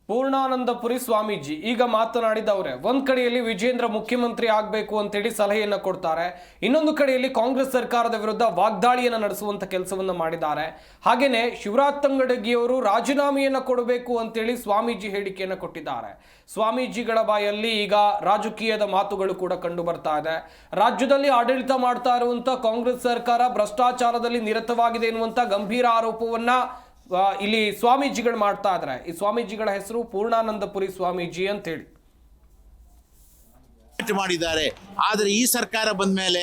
ಪೂರ್ಣಾನಂದಪುರಿ ಸ್ವಾಮೀಜಿ ಈಗ ಮಾತನಾಡಿದವರೇ ಒಂದ್ ಕಡೆಯಲ್ಲಿ ವಿಜೇಂದ್ರ ಮುಖ್ಯಮಂತ್ರಿ ಆಗಬೇಕು ಅಂತೇಳಿ ಸಲಹೆಯನ್ನು ಕೊಡ್ತಾರೆ, ಇನ್ನೊಂದು ಕಡೆಯಲ್ಲಿ ಕಾಂಗ್ರೆಸ್ ಸರ್ಕಾರದ ವಿರುದ್ಧ ವಾಗ್ದಾಳಿಯನ್ನು ನಡೆಸುವಂತ ಕೆಲಸವನ್ನ ಮಾಡಿದ್ದಾರೆ. ಹಾಗೇನೆ ಶಿವರಾಜ್ ತಂಗಡಗಿಯವರು ರಾಜೀನಾಮೆಯನ್ನು ಕೊಡಬೇಕು ಅಂತೇಳಿ ಸ್ವಾಮೀಜಿ ಹೇಳಿಕೆಯನ್ನು ಕೊಟ್ಟಿದ್ದಾರೆ. ಸ್ವಾಮೀಜಿಗಳ ಬಾಯಲ್ಲಿ ಈಗ ರಾಜಕೀಯದ ಮಾತುಗಳು ಕೂಡ ಕಂಡು ಬರ್ತಾ ಇದೆ. ರಾಜ್ಯದಲ್ಲಿ ಆಡಳಿತ ಮಾಡ್ತಾ ಇರುವಂತ ಕಾಂಗ್ರೆಸ್ ಸರ್ಕಾರ ಭ್ರಷ್ಟಾಚಾರದಲ್ಲಿ ನಿರತವಾಗಿದೆ ಎನ್ನುವಂತ ಗಂಭೀರ ಆರೋಪವನ್ನ ಇಲ್ಲಿ ಸ್ವಾಮೀಜಿಗಳು ಮಾಡ್ತಾ ಇದ್ದಾರೆ. ಈ ಸ್ವಾಮೀಜಿಗಳ ಹೆಸರು ಪೂರ್ಣಾನಂದಪುರಿ ಸ್ವಾಮೀಜಿ ಅಂತ ಹೇಳಿ ಮಾಡಿದ್ದಾರೆ. ಆದರೆ ಈ ಸರ್ಕಾರ ಬಂದ ಮೇಲೆ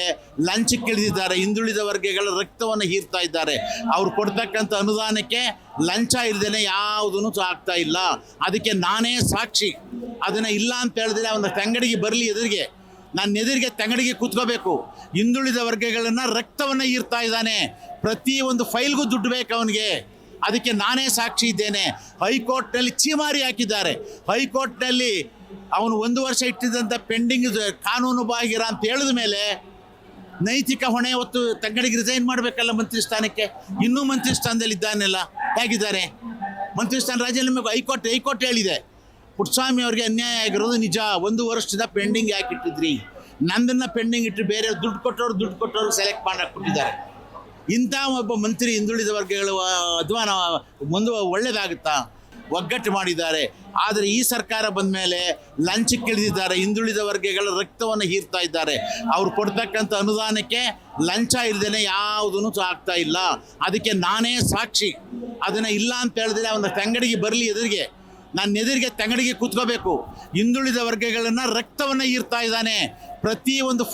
ಲಂಚಕ್ಕೆ ಇಳಿದಿದ್ದಾರೆ. ಹಿಂದುಳಿದ ವರ್ಗಗಳ ರಕ್ತವನ್ನು ಹೀರ್ತಾ ಇದ್ದಾರೆ. ಅವ್ರು ಕೊಡ್ತಕ್ಕಂಥ ಅನುದಾನಕ್ಕೆ ಲಂಚ ಇಲ್ಲದೇನೆ ಯಾವುದೂ ಆಗ್ತಾ ಇಲ್ಲ. ಅದಕ್ಕೆ ನಾನೇ ಸಾಕ್ಷಿ. ಅದನ್ನ ಇಲ್ಲ ಅಂತ ಹೇಳಿದ್ರೆ ಅವನ ತಂಗಡಿಗೆ ಬರಲಿ, ಎದುರಿಗೆ ನಾನು ಎದುರಿಗೆ ತಂಗಡಿಗೆ ಕೂತ್ಕೋಬೇಕು. ಹಿಂದುಳಿದ ವರ್ಗಗಳನ್ನ ರಕ್ತವನ್ನು ಹೀರ್ತಾ ಇದ್ದಾನೆ. ಪ್ರತಿ ಒಂದು ಫೈಲ್ಗೂ ದುಡ್ಡು ಬೇಕು ಅವನಿಗೆ. ಅದಕ್ಕೆ ನಾನೇ ಸಾಕ್ಷಿ ಇದ್ದೇನೆ. ಹೈಕೋರ್ಟ್ನಲ್ಲಿ ಚೀಮಾರಿ ಹಾಕಿದ್ದಾರೆ. ಹೈಕೋರ್ಟ್ನಲ್ಲಿ ಅವನು 1 ವರ್ಷ ಇಟ್ಟಿದ್ದಂಥ ಪೆಂಡಿಂಗ್ ಕಾನೂನು ಬಾಹಿರ ಅಂತ ಹೇಳಿದ ಮೇಲೆ ನೈತಿಕ ಹೊಣೆ ಹೊತ್ತು ತಂಗಡಿಗೆ ರಿಸೈನ್ ಮಾಡಬೇಕಲ್ಲ ಮಂತ್ರಿ ಸ್ಥಾನಕ್ಕೆ. ಇನ್ನೂ ಮಂತ್ರಿ ಸ್ಥಾನದಲ್ಲಿ ಇದ್ದಾನೆಲ್ಲ, ಹೇಗಿದ್ದಾರೆ ಮಂತ್ರಿ ಸ್ಥಾನ ರಾಜೀನಾಮೆ? ಹೈಕೋರ್ಟ್ ಹೇಳಿದೆ ಪುಟ್ಟಸ್ವಾಮಿ ಅವ್ರಿಗೆ ಅನ್ಯಾಯ ಆಗಿರೋದು ನಿಜ. 1 ವರ್ಷದ ಪೆಂಡಿಂಗ್ ಯಾಕೆ ಇಟ್ಟಿದ್ರಿ? ನಂದನ್ನು ಪೆಂಡಿಂಗ್ ಇಟ್ಟು ಬೇರೆ ದುಡ್ಡು ಕೊಟ್ಟವ್ರು ಸೆಲೆಕ್ಟ್ ಮಾಡಕ್ಕೆ ಕೊಟ್ಟಿದ್ದಾರೆ. ಇಂಥ ಒಬ್ಬ ಮಂತ್ರಿ ಹಿಂದುಳಿದ ವರ್ಗಗಳು ಅಧ್ವಾನ ಒಳ್ಳೆಯದಾಗುತ್ತಾ? ಒಗ್ಗಟ್ಟು ಮಾಡಿದ್ದಾರೆ. ಆದರೆ ಈ ಸರ್ಕಾರ ಬಂದ ಮೇಲೆ ಲಂಚಕ್ಕೆ ಇಳಿದಿದ್ದಾರೆ. ಹಿಂದುಳಿದ ವರ್ಗಗಳ ರಕ್ತವನ್ನು ಹೀರ್ತಾ ಇದ್ದಾರೆ. ಅವ್ರು ಕೊಡ್ತಕ್ಕಂಥ ಅನುದಾನಕ್ಕೆ ಲಂಚ ಇಲ್ಲದೇನೆ ಯಾವುದೂ ಆಗ್ತಾ ಇಲ್ಲ. ಅದಕ್ಕೆ ನಾನೇ ಸಾಕ್ಷಿ. ಅದನ್ನು ಇಲ್ಲ ಅಂತ ಹೇಳಿದ್ರೆ ಅವನ ತಂಗಡಿಗೆ ಬರಲಿ, ಎದುರಿಗೆ ನಾನು ಎದುರಿಗೆ ತಂಗಡಿಗೆ ಕೂತ್ಕೋಬೇಕು. ಹಿಂದುಳಿದ ವರ್ಗಗಳನ್ನ ರಕ್ತವನ್ನು ಹೀರ್ತಾ ಇದ್ದಾನೆ. ಪ್ರತಿ ಒಂದು